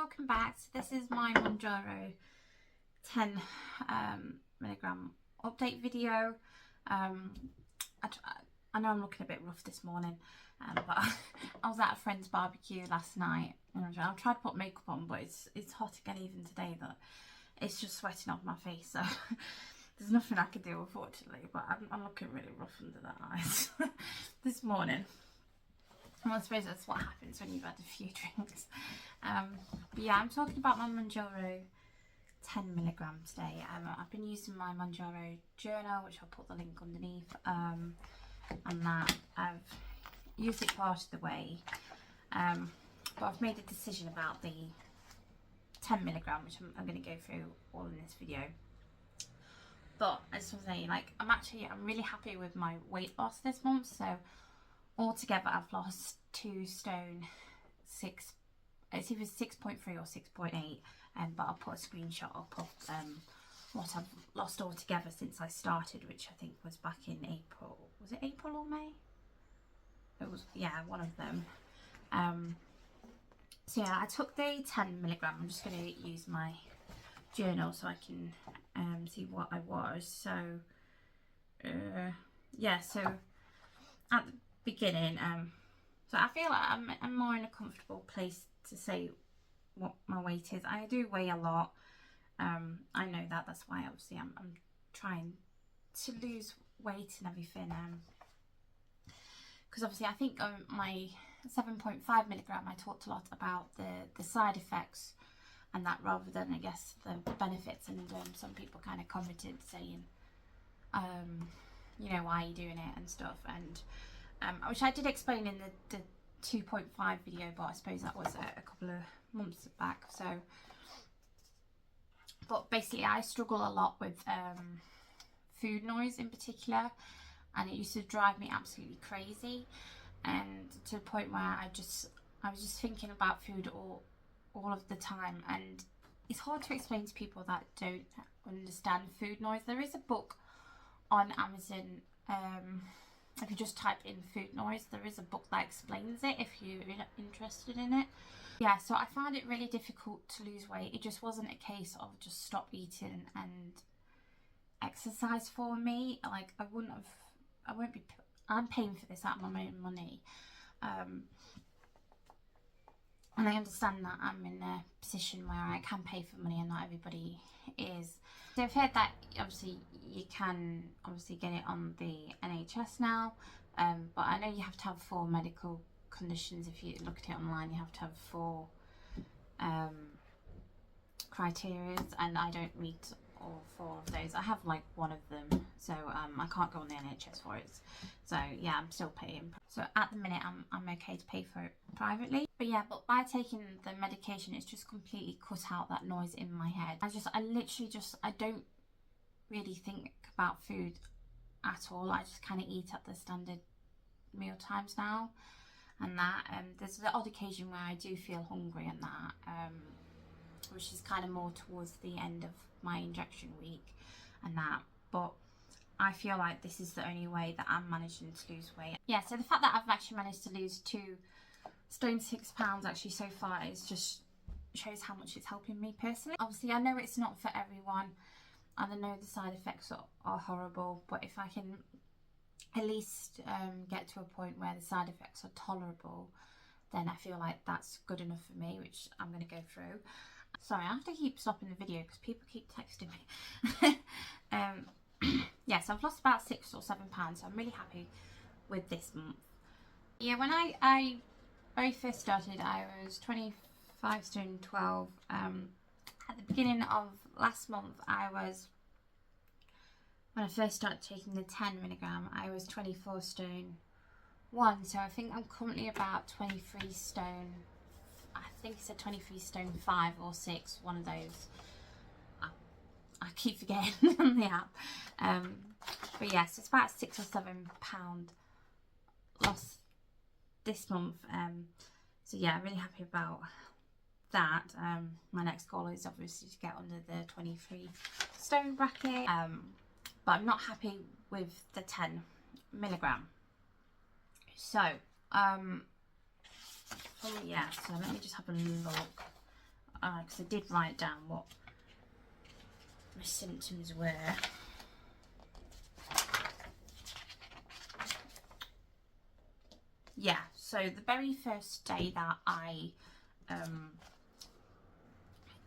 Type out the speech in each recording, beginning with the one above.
welcome back. So this is my Mounjaro 10 milligram update video. I know I'm looking a bit rough this morning, but I was at a friend's barbecue last night. I tried to put makeup on, but it's hot again even today that it's just sweating off my face. So there's nothing I can do, unfortunately. But I'm looking really rough under the eyes this morning. Well, I suppose that's what happens when you've had a few drinks. But yeah, I'm talking about my Mounjaro 10 milligram today. I've been using my Mounjaro journal, which I'll put the link underneath, and that I've used it part of the way. But I've made a decision about the 10 milligram, which I'm going to go through all in this video. But I just want to say, like, I'm really happy with my weight loss this month. So altogether, I've lost 2 stone 6. It's either 6.3 or 6.8. But I'll put a screenshot up of what I've lost altogether since I started, which I think was back in April. Was it April or May? It was, yeah, one of them. So yeah, I took the 10 milligram. I'm just going to use my journal so I can see what I was. So yeah, so at the beginning, so I feel like I'm more in a comfortable place to say what my weight is. I do weigh a lot. I know that's why obviously I'm trying to lose weight and everything. Because obviously I think my 7.5 milligram, I talked a lot about the side effects and that rather than, I guess, the benefits. And some people kind of commented saying, you know, why are you doing it and stuff. And which I did explain in the 2.5 video, but I suppose that was a couple of months back. So, but basically I struggle a lot with food noise in particular, and it used to drive me absolutely crazy, and to the point where I was just thinking about food all of the time. And it's hard to explain to people that don't understand food noise. There is a book on Amazon. If you just type in food noise, there is a book that explains it if you're interested in it. Yeah, so I found it really difficult to lose weight. It just wasn't a case of just stop eating and exercise for me. Like, I'm paying for this out of my own money. And I understand that I'm in a position where I can pay for money and not everybody is. So I've heard that obviously you can get it on the NHS now, but I know you have to have 4 medical conditions. If you look at it online, you have to have 4 criteria, and I don't meet all 4 of those. I have like 1 of them, so I can't go on the NHS for it. So yeah, I'm still paying. So at the minute I'm okay to pay for it privately. But yeah, but by taking the medication, it's just completely cut out that noise in my head. I don't really think about food at all. I just kind of eat at the standard meal times now, and that there's the odd occasion where I do feel hungry and that, which is kind of more towards the end of my injection week and that. But I feel like this is the only way that I'm managing to lose weight. Yeah, so the fact that I've actually managed to lose 2 stone 6 pounds actually so far is just shows how much it's helping me personally. Obviously I know it's not for everyone, and I know the side effects are horrible, but if I can at least get to a point where the side effects are tolerable, then I feel like that's good enough for me, which I'm going to go through. Sorry, I have to keep stopping the video because people keep texting me. Yes, I've lost about 6 or 7 pounds, so I'm really happy with this month. Yeah, when I very first started, I was 25 stone 12. At the beginning of last month, when I first started taking the 10 milligram, I was 24 stone 1. So I think I'm currently about 23 stone. I think it's a 23 stone 5 or 6, one of those. I keep forgetting on the app. But yes, yeah, so it's about 6 or 7 pound loss this month. So yeah, I'm really happy about that. My next goal is obviously to get under the 23 stone bracket. But I'm not happy with the 10 milligram. So yeah, so let me just have a look. because I did write down what my symptoms were. Yeah, so the very first day that I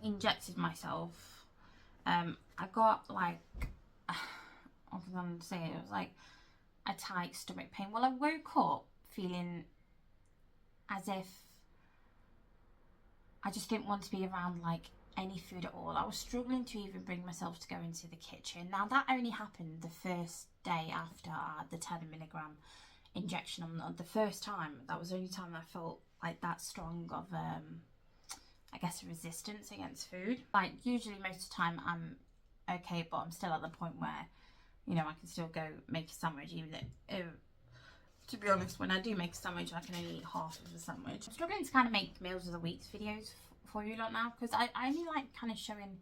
injected myself, I got like, I'm going to say it was like a tight stomach pain. Well, I woke up feeling as if I just didn't want to be around like any food at all. I was struggling to even bring myself to go into the kitchen. Now that only happened the first day after the 10mg injection. On the first time, that was the only time I felt like that strong of I guess a resistance against food. Like usually most of the time I'm okay, but I'm still at the point where, you know, I can still go make a sandwich, even though to be honest, when I do make a sandwich, I can only eat half of the sandwich. I'm struggling to kind of make meals of the week videos for you lot now, because I only like kind of showing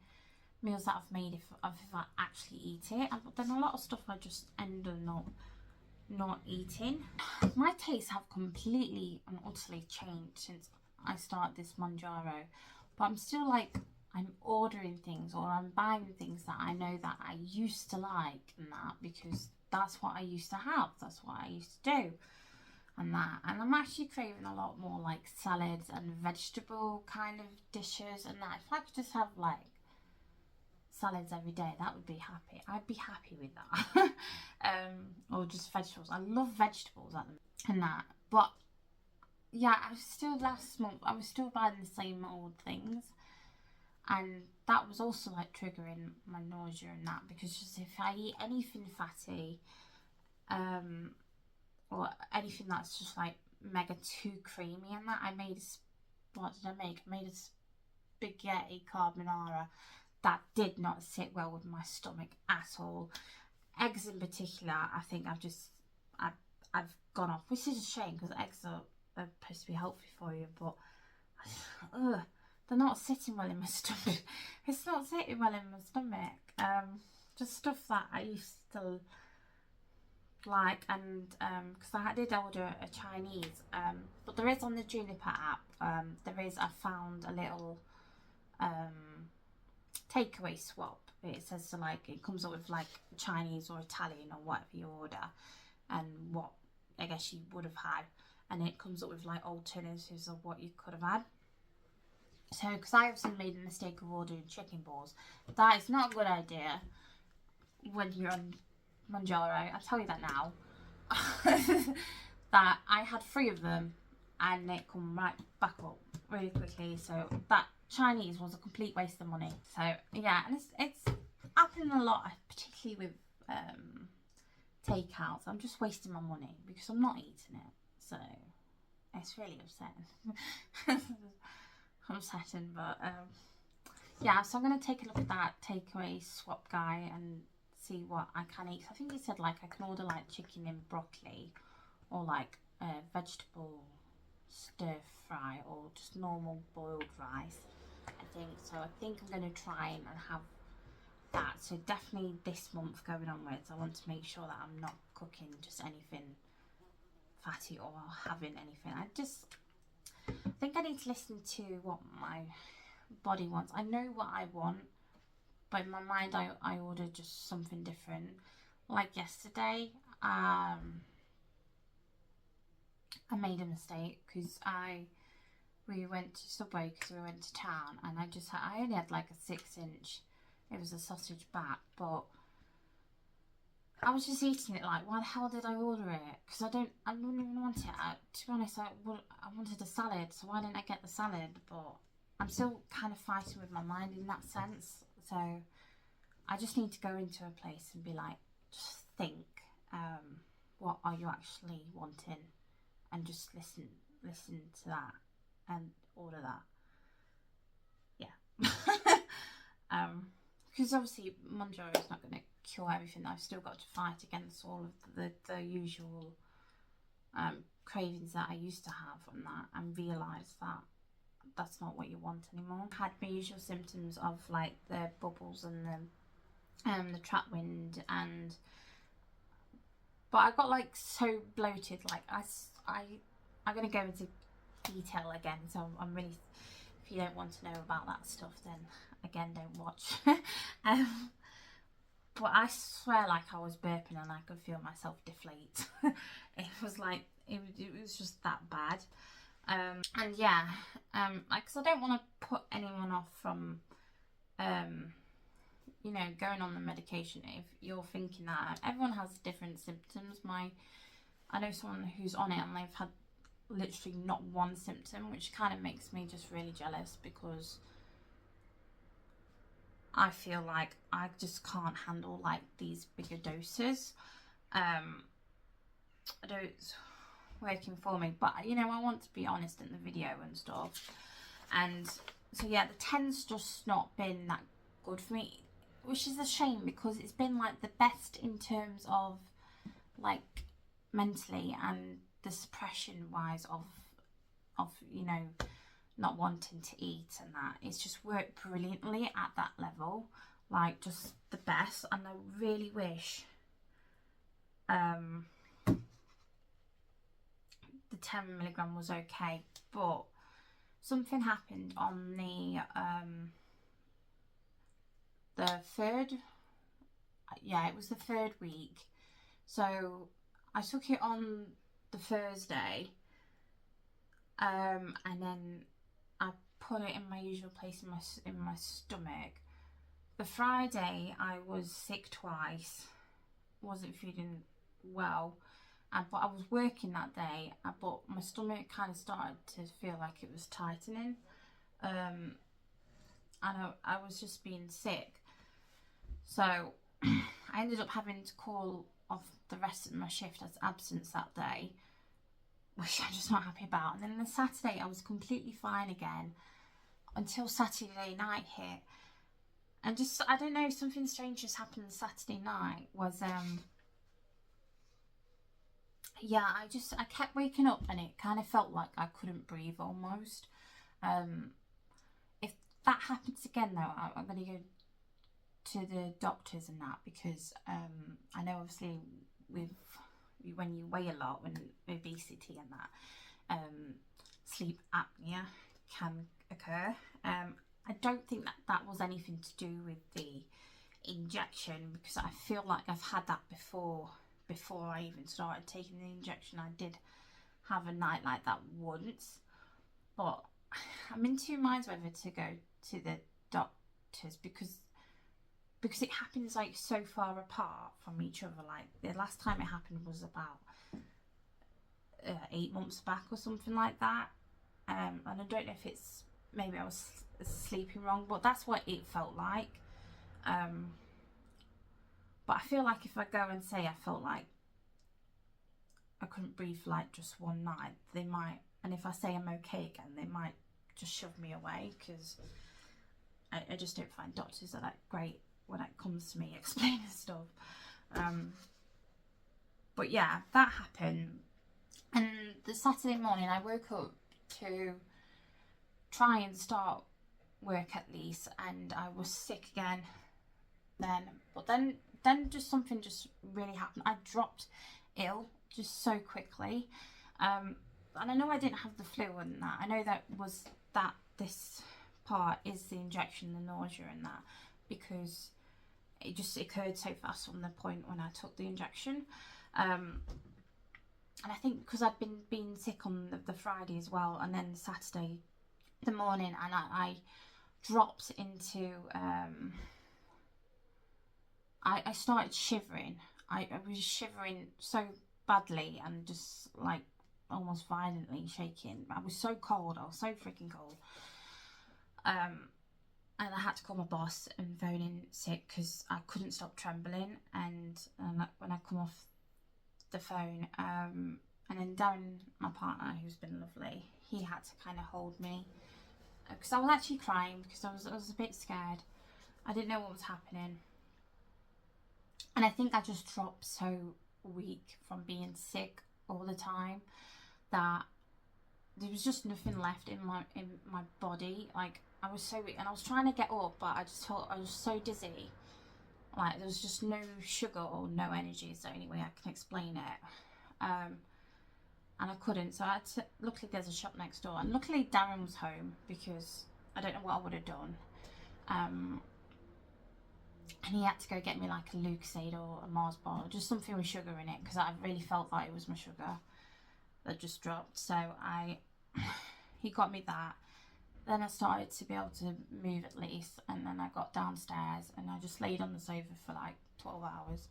meals that I've made if I actually eat it, and then a lot of stuff I just end up not eating. My tastes have completely and utterly changed since I started this Mounjaro, but I'm still like, I'm ordering things or I'm buying things that I know that I used to like and that, because that's what I used to have, that's what I used to do and that. And I'm actually craving a lot more like salads and vegetable kind of dishes and that. If I could just have like salads every day, that would be happy. I'd be happy with that. Or just vegetables. I love vegetables at the and that. But yeah, I was still last month, I was still buying the same old things. And that was also like triggering my nausea and that, because just if I eat anything fatty, or anything that's just like mega too creamy and that, what did I make? I made a spaghetti carbonara that did not sit well with my stomach at all. Eggs in particular, I think I've gone off, which is a shame because eggs are supposed to be healthy for you, but they're not sitting well in my stomach. It's not sitting well in my stomach. Just stuff that I used to like, and because I did order a Chinese, but there is on the Juniper app, I found a little takeaway swap. It says to like, it comes up with like Chinese or Italian or whatever you order and what I guess you would have had, and it comes up with like alternatives of what you could have had. So, because I obviously made the mistake of ordering chicken balls. That is not a good idea when you're on Mounjaro. I'll tell you that now. That I had 3 of them and they come right back up really quickly. So that Chinese was a complete waste of money. So yeah, and it's happening a lot, particularly with takeouts. I'm just wasting my money because I'm not eating it. So it's really upsetting. Upsetting, but yeah, so I'm going to take a look at that takeaway swap guy and see what I can eat. I think he said like I can order like chicken and broccoli or like vegetable stir fry or just normal boiled rice, I think. So I think I'm going to try and have that. So definitely this month going onwards, I want to make sure that I'm not cooking just anything fatty or having anything. I think I need to listen to what my body wants. I know what I want, but in my mind I ordered just something different. Like yesterday, I made a mistake because we went to Subway because we went to town, and I only had like a 6-inch. It was a sausage back, but I was just eating it like, why the hell did I order it? Because I wouldn't even want it. To be honest, I wanted a salad, so why didn't I get the salad? But I'm still kind of fighting with my mind in that sense. So I just need to go into a place and be like, just think, what are you actually wanting? And just listen to that and order that. Yeah. Because obviously Mounjaro is not going to cure everything. I've still got to fight against all of the usual cravings that I used to have on that, and realise that that's not what you want anymore. I had my usual symptoms of like the bubbles and the trap wind, but I got like so bloated. Like I'm going to go into detail again, so I'm really if you don't want to know about that stuff, then again, don't watch. But I swear, like, I was burping and I could feel myself deflate. It was like, it was just that bad. And yeah, like, cause I don't want to put anyone off from, you know, going on the medication. If you're thinking that, everyone has different symptoms. I know someone who's on it and they've had literally not one symptom, which kind of makes me just really jealous, because I feel like I just can't handle like these bigger doses. I know it's working for me, but you know, I want to be honest in the video and stuff. And so yeah, the 10's just not been that good for me, which is a shame, because it's been like the best in terms of like mentally and the suppression wise of you know, not wanting to eat and that. It's just worked brilliantly at that level, like just the best. And I really wish the 10mg was okay, but something happened on the third, yeah, it was the 3rd week. So I took it on the Thursday, and then I put it in my usual place in my stomach. The Friday I was sick twice, wasn't feeling well, but I was working that day, but my stomach kind of started to feel like it was tightening, and I was just being sick, so I ended up having to call off the rest of my shift as absence that day, which I'm just not happy about. And then the Saturday I was completely fine again until Saturday night hit, and just, I don't know, something strange just happened Saturday night. Was yeah, I kept waking up and it kind of felt like I couldn't breathe almost. If that happens again though, I'm going to go to the doctors and that, because I know obviously when you weigh a lot, when obesity and that, sleep apnea can occur. I don't think that was anything to do with the injection, because I feel like I've had that before I even started taking the injection. I did have a night like that once, but I'm in two minds whether to go to the doctors, because it happens like so far apart from each other. Like the last time it happened was about 8 months back or something like that, and I don't know if it's, maybe I was sleeping wrong, but that's what it felt like. But I feel like if I go and say I felt like I couldn't breathe for like just one night, they might, and if I say I'm okay again, they might just shove me away, because I just don't find doctors are that great when it comes to me explaining stuff. But yeah, that happened. And the Saturday morning I woke up to try and start work at least, and I was sick again then. But then just something just really happened. I dropped ill just so quickly, and I know I didn't have the flu and that. I know that this part is the injection, the nausea and that, because it just occurred so fast from the point when I took the injection. And I think because I'd been sick on the Friday as well, and then Saturday the morning, and I dropped into I started shivering. I was shivering so badly and just like almost violently shaking. I was so cold. I was so freaking cold. And I had to call my boss and phone in sick because I couldn't stop trembling. And when I come off the phone, and then Darren, my partner, who's been lovely, he had to kind of hold me, because I was actually crying, because I was a bit scared. I didn't know what was happening. And I think I just dropped so weak from being sick all the time that there was just nothing left in my body. Like I was so weak, and I was trying to get up, but I just felt I was so dizzy. Like there was just no sugar or no energy, is the only way I can explain it. And I couldn't, so I had to, luckily there's a shop next door, and luckily Darren was home, because I don't know what I would have done. And he had to go get me like a Lucozade or a Mars bar, just something with sugar in it, because I really felt like it was my sugar that just dropped. So he got me that. Then I started to be able to move at least, and then I got downstairs and I just laid on the sofa for like 12 hours.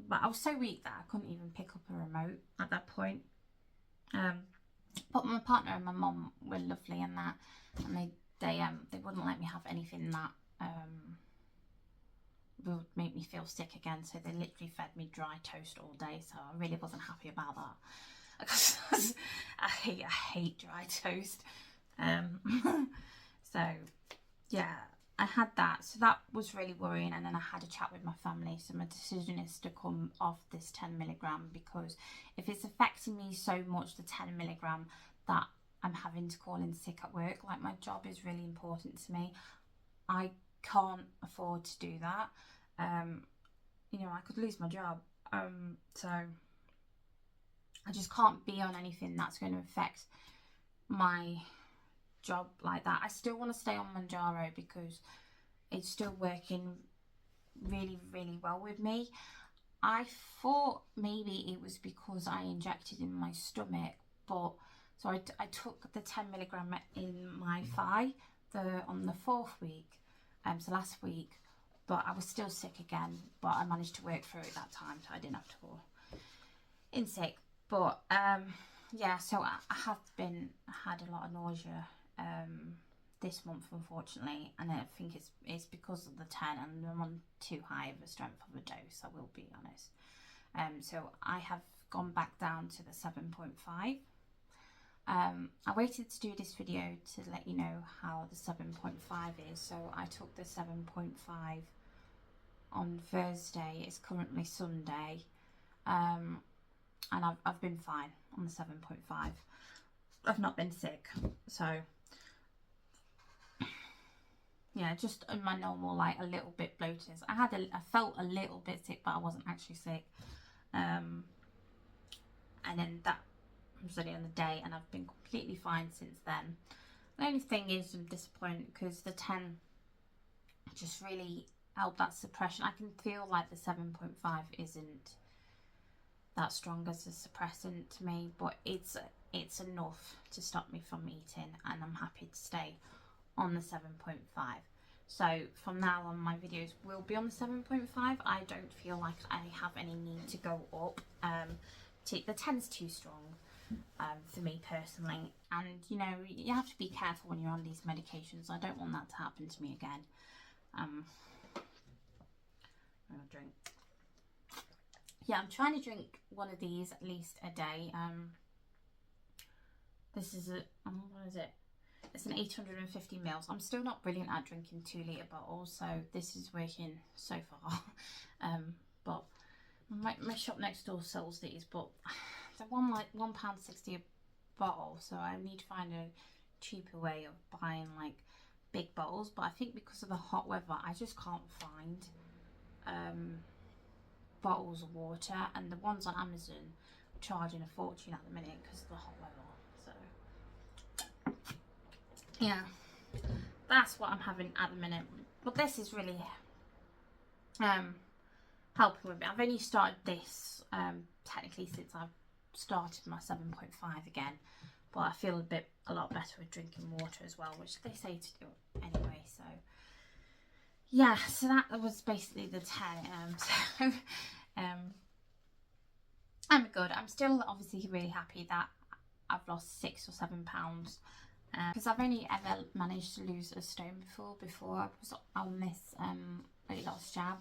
But I was so weak that I couldn't even pick up a remote at that point. But my partner and my mum were lovely in that, and they wouldn't let me have anything that would make me feel sick again. So they literally fed me dry toast all day. So I really wasn't happy about that. Because I hate dry toast. So yeah, I had that. So that was really worrying. And then I had a chat with my family. So my decision is to come off this 10 milligram, because if it's affecting me so much, the 10 milligram, that I'm having to call in sick at work. Like, my job is really important to me. I can't afford to do that. You know, I could lose my job. So I just can't be on anything that's going to affect my job like that. I still want to stay on Mounjaro because it's still working really, really well with me. I thought maybe it was because I injected in my stomach, but so I took the 10 milligram in my thigh on the 4th week, so last week, but I was still sick again, but I managed to work through it that time, so I didn't have to go in sick. But yeah, so I have had a lot of nausea this month, unfortunately, and I think it's because of the 10, and I'm on too high of a strength of a dose, I will be honest. So I have gone back down to the 7.5. I waited to do this video to let you know how the 7.5 is. So I took the 7.5 on Thursday. It's currently Sunday, and I've been fine on the 7.5. I've not been sick, so yeah, just in my normal, like a little bit bloated. I felt a little bit sick, but I wasn't actually sick. And then that was only on the day, and I've been completely fine since then. The only thing is I'm disappointed because the 10 just really helped that suppression. I can feel like the 7.5 isn't that strong as a suppressant to me, but it's enough to stop me from eating, and I'm happy to stay on the 7.5. So from now on, my videos will be on the 7.5. I don't feel like I have any need to go up. The 10's too strong for me personally, and you know, you have to be careful when you're on these medications. I don't want that to happen to me again. I'm gonna drink. Yeah, I'm trying to drink one of these at least a day. This is what is it? It's an 850 mils. I'm still not brilliant at drinking 2 litre bottles, so this is working so far. But my shop next door sells these, but they're £1.60 a bottle, so I need to find a cheaper way of buying like big bottles. But I think because of the hot weather, I just can't find bottles of water, and the ones on Amazon are charging a fortune at the minute because of the hot weather. So yeah, that's what I'm having at the minute. But this is really helping with it. I've only started this technically since I've started my 7.5 again, but I feel a lot better with drinking water as well, which they say to do anyway. So yeah, so that was basically the 10. I'm good. I'm still obviously really happy that I've lost 6 or 7 pounds, because I've only ever managed to lose a stone before I was on this weight loss jab.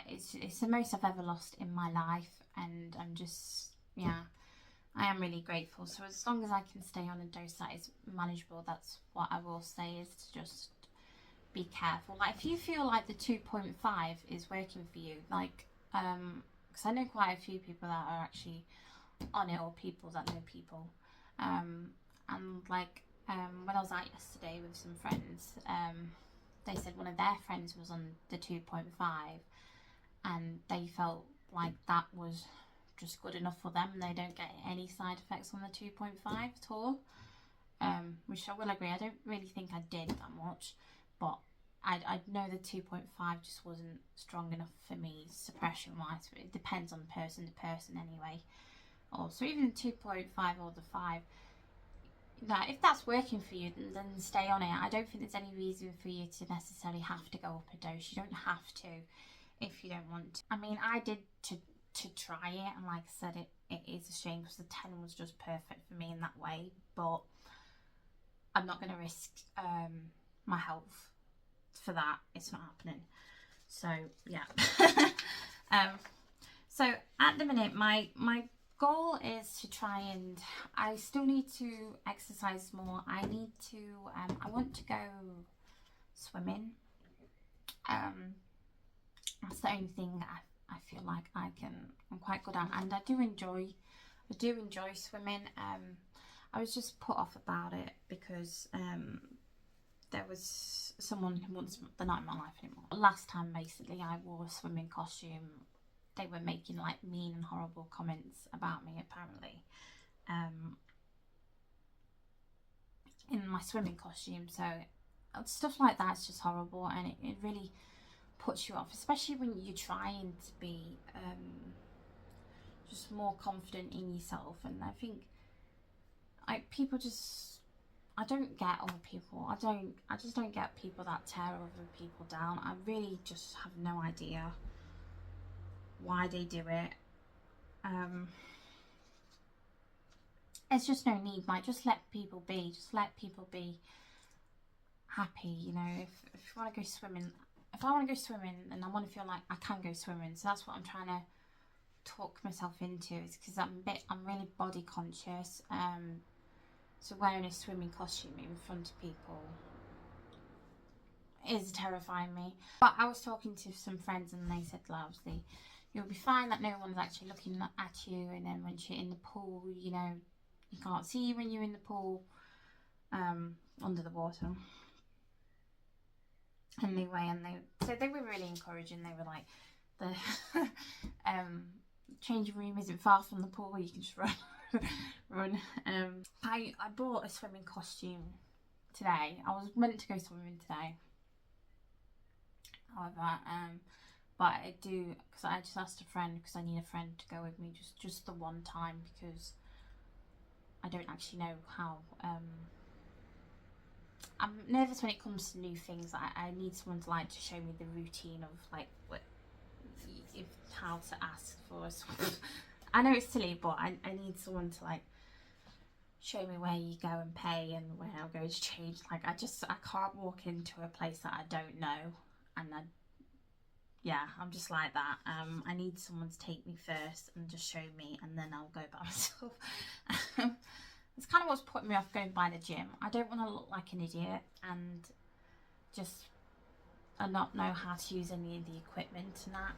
It's the most I've ever lost in my life, and I'm just, yeah, I am really grateful. So as long as I can stay on a dose that is manageable, that's what I will say, is to just be careful. Like, if you feel like the 2.5 is working for you, like because I know quite a few people that are actually on it, or people that know people, and like when I was out yesterday with some friends, they said one of their friends was on the 2.5 and they felt like that was just good enough for them. They don't get any side effects on the 2.5 at all. which I will agree, I don't really think I did that much, but I know the 2.5 just wasn't strong enough for me suppression wise. It depends on person to person anyway. Also, even 2.5 or the 5, that if that's working for you, then stay on it. I don't think there's any reason for you to necessarily have to go up a dose. You don't have to if you don't want to. I mean, I did to try it, and like I said, it is a shame because the 10 was just perfect for me in that way, but I'm not going to risk my health for that. It's not happening. So yeah. So at the minute, my goal is to try, and I still need to exercise more. I need to I want to go swimming. That's the only thing I feel like I'm quite good at, and I do enjoy swimming. I was just put off about it because there was someone who once, they're not in my life anymore. Last time basically I wore a swimming costume, they were making like mean and horrible comments about me apparently, in my swimming costume. So stuff like that's just horrible, and it really puts you off, especially when you're trying to be just more confident in yourself. And I think people just, I don't get other people. I just don't get people that tear other people down. I really just have no idea why they do it. There's just no need. Like, just let people be. Just let people be happy. You know, if you want to go swimming, if I want to go swimming, and I want to feel like I can go swimming, so that's what I'm trying to talk myself into. Is because I'm really body conscious. So wearing a swimming costume in front of people is terrifying me. But I was talking to some friends, and they said, obviously, you'll be fine, that no one's actually looking at you, and then once you're in the pool, you know, you can't see you when you're in the pool, under the water. Anyway, so they were really encouraging. They were like, the changing room isn't far from the pool, you can just run. I bought a swimming costume today. I was meant to go swimming today, however, but I do, because I just asked a friend, because I need a friend to go with me just the one time, because I don't actually know how. I'm nervous when it comes to new things. I need someone to like to show me the routine of like how to ask for a swim. I know it's silly, but I need someone to like show me where you go and pay and where I'll go to change. Like I can't walk into a place that I don't know, and I'm just like that. I need someone to take me first and just show me, and then I'll go by myself. It's kind of what's putting me off going by the gym. I don't want to look like an idiot and just not know how to use any of the equipment and that.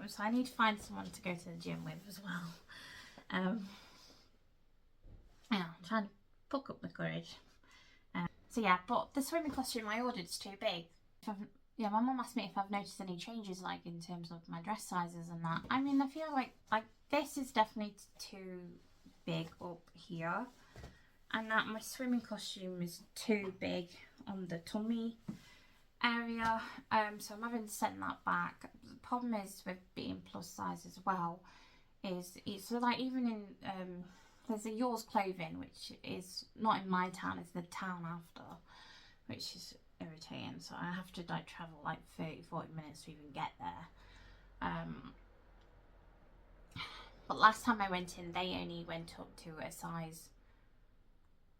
So I need to find someone to go to the gym with as well. I'm trying to pick up the courage. But the swimming costume I ordered is too big. My mum asked me if I've noticed any changes, like in terms of my dress sizes and that. I mean, I feel like this is definitely too big up here, and that my swimming costume is too big on the tummy area. So I'm having to send that back. The problem is with being plus size as well, is it's like even in there's a Yours Clothing, which is not in my town, it's the town after, which is irritating. So I have to like travel like 30-40 minutes to even get there. But last time I went in, they only went up to a size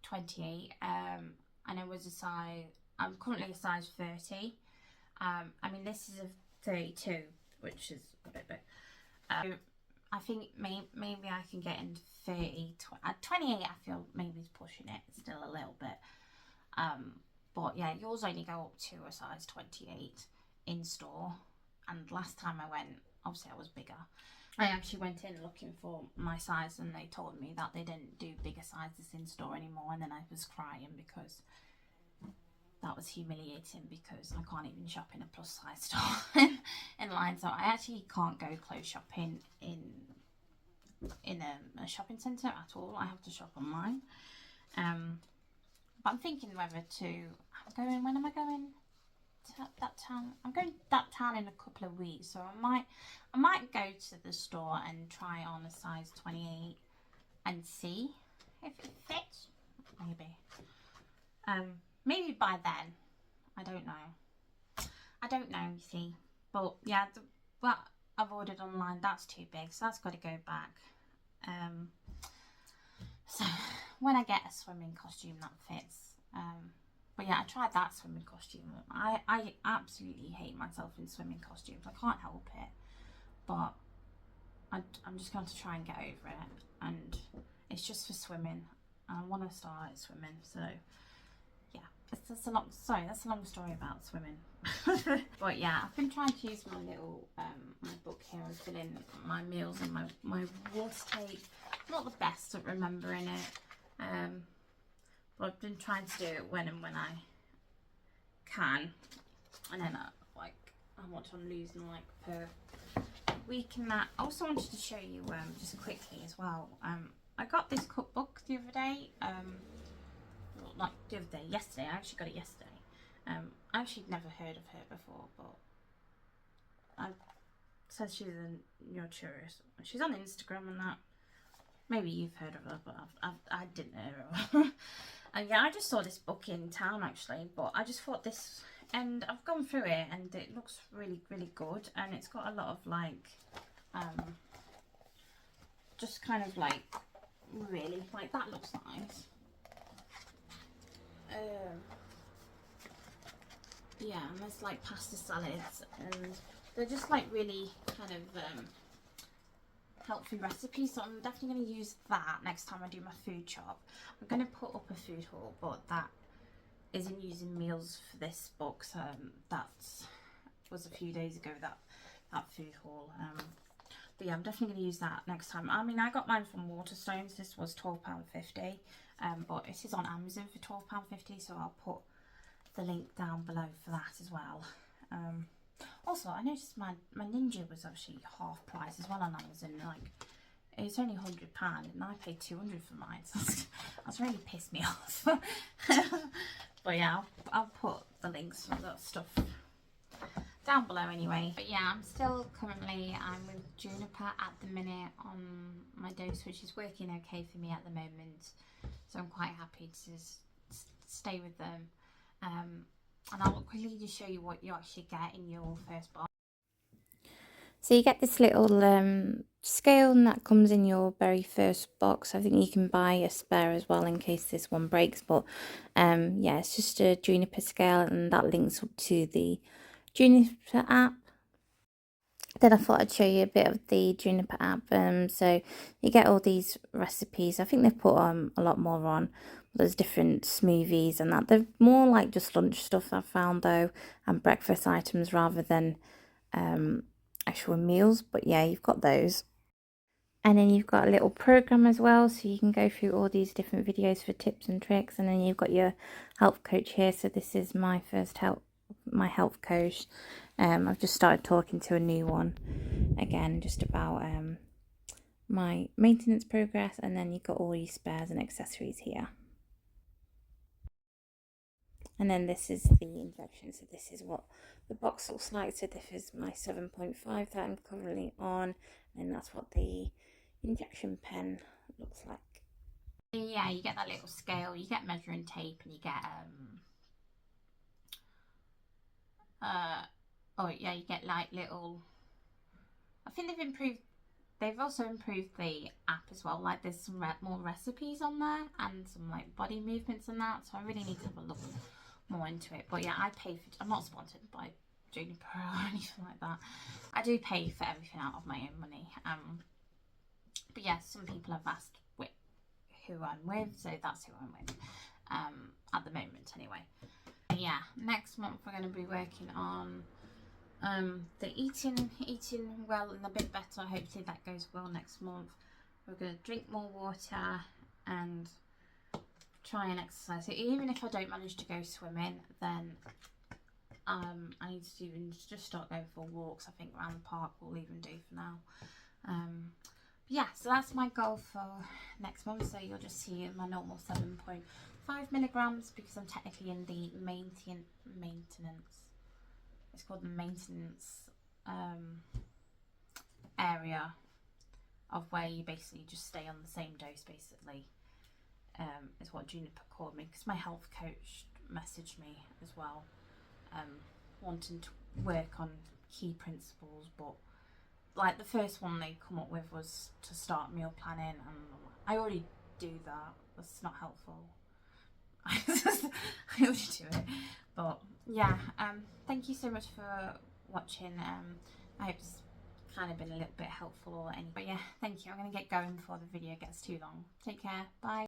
28, and it was a size, I'm currently a size 30. I mean, this is a 32, which is a bit big. I think maybe I can get into 30, 28 I feel maybe is pushing it still a little bit. But yeah, yours only go up to a size 28 in store, and last time I went, obviously I was bigger. I actually went in looking for my size, and they told me that they didn't do bigger sizes in store anymore, and then I was crying because that was humiliating, because I can't even shop in a plus size store in line. So I actually can't go clothes shopping in in a shopping centre at all. I have to shop online. But I'm thinking whether when am I going to that town? I'm going to that town in a couple of weeks, so I might go to the store and try on a size 28 and see if it fits. Maybe by then. I don't know, you see. But yeah, what I've ordered online, that's too big, so that's got to go back. So when I get a swimming costume that fits. But yeah, I tried that swimming costume. I absolutely hate myself in swimming costumes. I can't help it. But I'm just going to try and get over it. And it's just for swimming. I want to start swimming. So yeah, that's a long story about swimming. But yeah, I've been trying to use my little my book here and fill in my meals and my water take. Not the best at remembering it. But I've been trying to do it when I can, and then I want to lose like per week and that. I also wanted to show you just quickly as well. I got this cookbook the other day. Yesterday. I actually got it yesterday. I actually never heard of her before, but says she's a nutritionist. She's on Instagram and that. Maybe you've heard of her, but I didn't hear of her. And yeah, I just saw this book in town actually, but I just thought this, and I've gone through it and it looks really, really good, and it's got a lot of like, just kind of like, really, like that looks nice. Yeah, and there's like pasta salads, and they're just like really kind of healthy recipes, so I'm definitely going to use that next time I do my food shop. I'm going to put up a food haul, but that isn't using meals for this book, so that was a few days ago, that food haul. But yeah, I'm definitely going to use that next time. I mean, I got mine from Waterstones. This was £12.50, but it is on Amazon for £12.50, so I'll put the link down below for that as well. Also, I noticed my Ninja was actually half price as well on Amazon. Like, it's only £100 and I paid £200 for mine, so that's really pissed me off. But yeah, I'll put the links for that stuff down below anyway. But yeah, I'm still currently with Juniper at the minute on my dose, which is working okay for me at the moment. So I'm quite happy to stay with them. And I'll quickly just show you what you actually get in your first box. So you get this little scale, and that comes in your very first box. I think you can buy a spare as well in case this one breaks, but yeah, it's just a Juniper scale, and that links up to the Juniper app. Then I thought I'd show you a bit of the Juniper app. So you get all these recipes. I think they've put a lot more on. There's different smoothies and that. They're more like just lunch stuff, I found, though, and breakfast items rather than actual meals. But yeah, you've got those. And then you've got a little program as well, so you can go through all these different videos for tips and tricks. And then you've got your health coach here. So this is my health coach. I've just started talking to a new one again, just about my maintenance progress. And then you've got all your spares and accessories here. And then this is the injection. So this is what the box looks like. So this is my 7.5 that I'm currently on, and that's what the injection pen looks like. Yeah, you get that little scale, you get measuring tape, and you get you get like little, I think they've also improved the app as well. Like there's some more recipes on there and some like body movements and that, so I really need to have a look more into it. But yeah, I'm not sponsored by Juniper or anything like that. I do pay for everything out of my own money. But yeah, some people have asked who I'm with, so that's who I'm with at the moment anyway. And yeah, next month we're going to be working on the eating well and a bit better. Hopefully that goes well next month. We're going to drink more water and try and exercise. So even if I don't manage to go swimming, then I need to just start going for walks. I think around the park will even do for now. Yeah, so that's my goal for next month. So you'll just see my normal 7.5 milligrams because I'm technically in the maintenance. It's called the maintenance area of where you basically just stay on the same dose. Basically, is what Juniper called me because my health coach messaged me as well, wanting to work on key principles, but like the first one they come up with was to start meal planning, and I already do that. That's not helpful. I already do it. But yeah, thank you so much for watching. I hope it's kind of been a little bit helpful or anything. But yeah, thank you. I'm going to get going before the video gets too long. Take care. Bye.